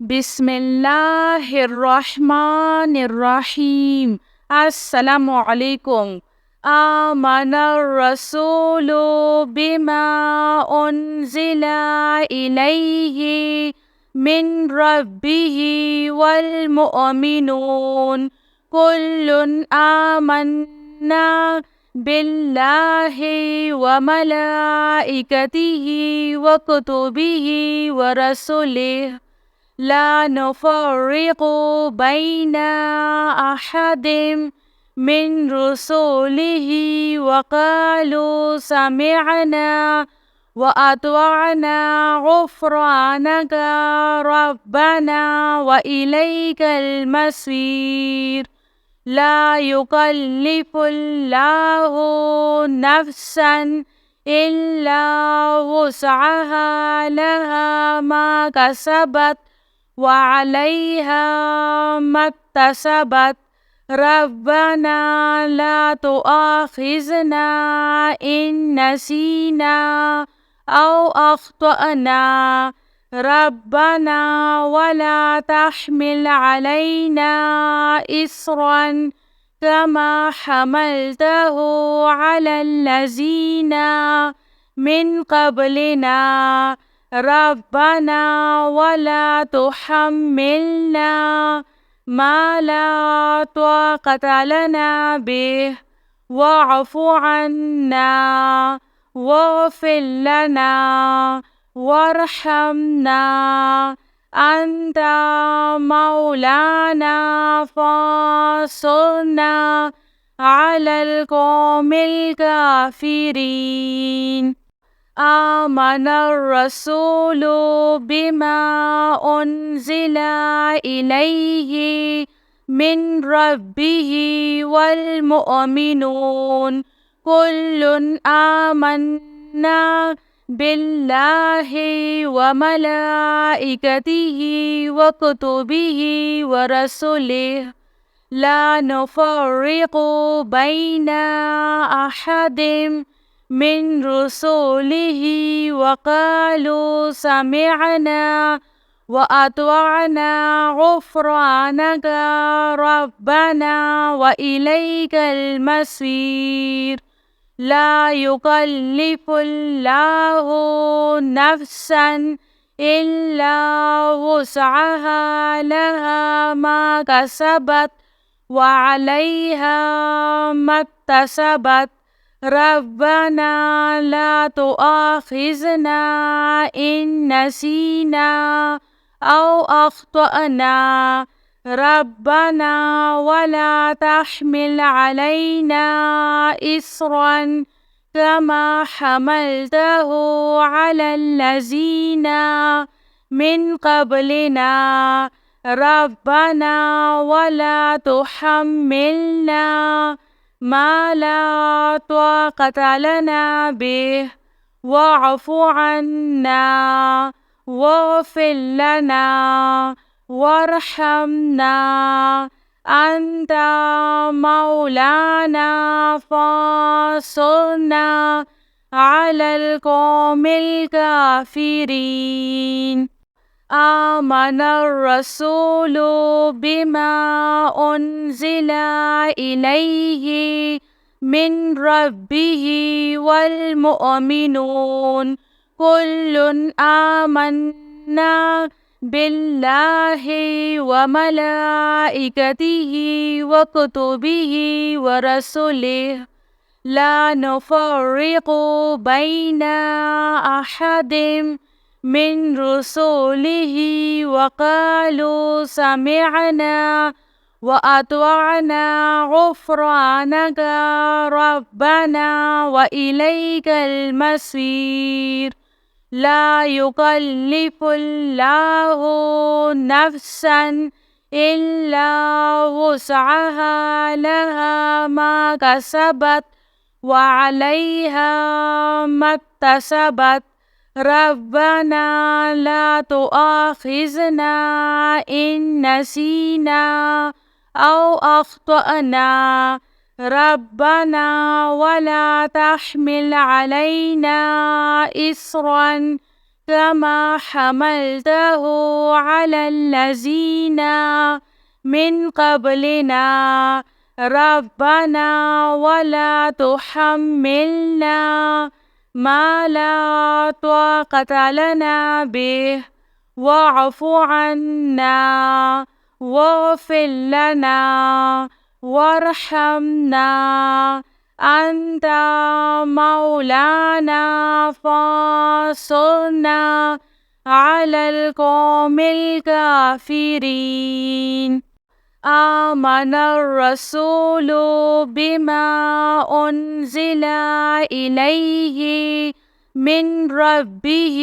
बिस्मिल्लाहिर्रहमानिर्रहीम। अस्सलामु अलैकुम। आमनर रसूलु बिमा उन्जिला इलैहि मिन रब्बिहि वल मुअमिनून कुल्लुन आमन्ना बिल्लाहि व मलाइकतिहि व कुतुबिहि व रसूलिहि ला नुफर्रिकु बैना अहदिम मिन रुसूलिहि व क़ालू समिअना व अत्वअना गुफ़्रानका रब्बना व इलैकल मसीर। ला युकल्लिफुल्लाहु नफ्सन इल्ला वुस्अहा लहा मा कसबत वअलैहा मक्तसबत। रब्बना ला तुआखिजना इन नसीना औ अख्तअना। रब्बना वला तहमिल अलैना इस्रन कमा हमलतहु अलल्लज़ीना मिन क़ब्लिना। रब्बना वला तुहम्मिलना मा ला ताक़त लना बिह वअफ़ु अन्ना वग़फ़िर लना वरहमना अन्ता मौलाना फ़ांसुरना अलल क़ौमिल काफ़िरीन। आमनर रसूलु बिमा उन्जिला इलैहि मिन रब्बिहि वल मुअमिनून कुल्लुन आमन्ना बिल्लाहि व मलाइकतिहि व कुतुबिहि व रसूलिहि ला नुफर्रिकु बैना अहदिम मिन रुसूलिहि व क़ालू समिअना व अत्वअना गुफ़्रानका रब्बना व इलैकल मसीर। ला युकल्लिफुल्लाहु नफ्सन इल्ला वुस्अहा लहा मा कसबत वअलैहा मक्तसबत। रब्बना ला तुआखिजना इन नसीना औ अख्तअना। रब्बना वला तहमिल अलैना इस्रन कमा हमलतहु अलल्लज़ीना मिन क़ब्लिना। रब्बना वला तुहम्मिलना मा ला ताक़त लना बिह वअफ़ु अन्ना वग़फ़िर लना वरहमना अन्ता मौलाना फ़ांसुरना अलल क़ौमिल काफ़िरीन। आमनर रसूलु बिमा उन्जिला इलैहि मिन रब्बिहि वल मुअमिनून कुल्लुन आमन्ना बिल्लाहि व मलाइकतिहि व कुतुबिहि व रसूलिहि ला नुफर्रिकु बैना अहदिम मिन रुसूलिहि व क़ालू समिअना व अत्वअना गुफ़्रानका रब्बना व इलैकल मसीर। ला युकल्लिफुल्लाहु नफ्सन इल्ला वुस्अहा लहा मा कसबत वअलैहा मक्तसबत। रब्बना ला तुआखिजना इन नसीना औ अख्तअना। रब्बना वला तहमिल अलैना इस्रन كما حملته على الذين من قبلنا ربنا ولا تحملنا ما لا طاقة لنا به واعف عنا واغفر لنا وارحمنا أنت مولانا فانصرنا على القوم الكافرين. آمن الرسول بما أنزل إليه من ربه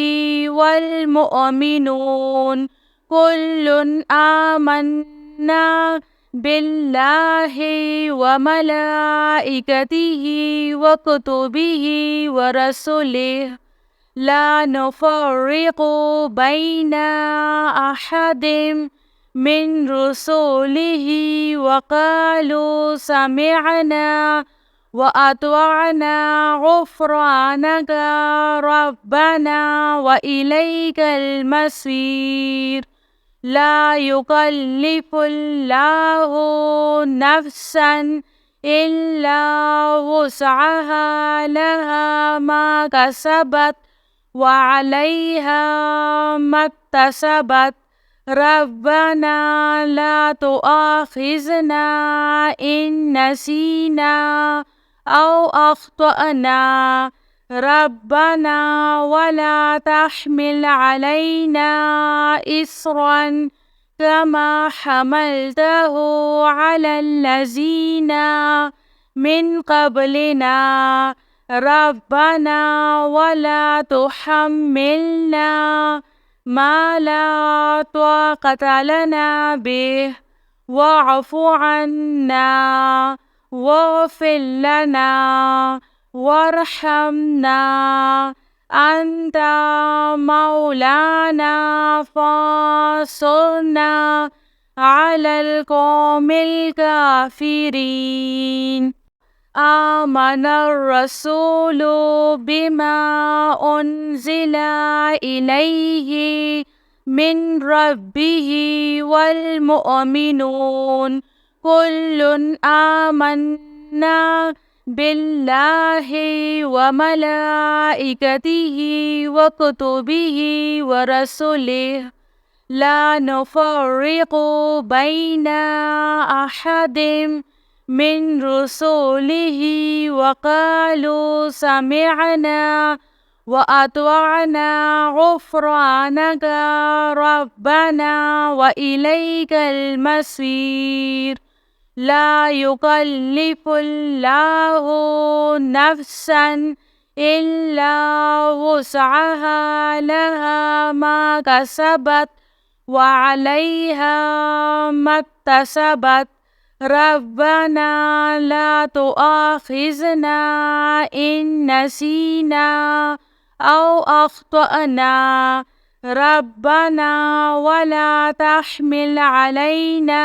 والمؤمنون كل آمنا بالله وملائكته وكتبه ورسله لا نفرق بين أحد من رسله وقالوا سمعنا وأطعنا غفرانك ربنا وإليك المصير. لا يكلف الله نفسا إلا وسعها لها ما كسبت وعليها ما اكتسبت ربنا لا تؤاخذنا إن نسينا أو أخطأنا ربنا ولا تحمل علينا إصرا كما حملته على الذين من قبلنا ربنا ولا تحملنا ما لا طاقة لنا به واعف عنا واغفر لنا وارحمنا أنت مولانا فانصرنا على القوم الكافرين. آمن الرسول بما أنزل إليه من ربه والمؤمنون كل آمنا بالله وملائكته وكتبه ورسله لا نفرق بين أحد من رسله وقالوا سمعنا وأطعنا غفرانك ربنا وإليك المصير. لا يكلف الله نفسا إلا وسعها لها ما كسبت وعليها ما اكتسبت ربنا لا تؤاخذنا إن نسينا أو أخطأنا ربنا ولا تحمل علينا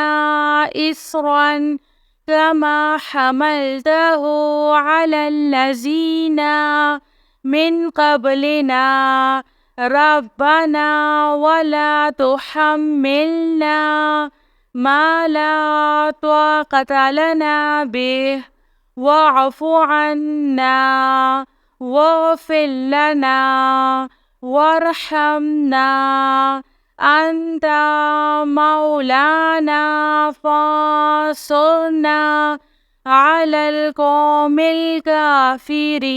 إصرا كما حملته على الذين من قبلنا ربنا ولا تحملنا ما لا طاقة لنا به واعف عنا واغفر لنا وارحمنا أنت مولانا فانصرنا على القوم الكافرين.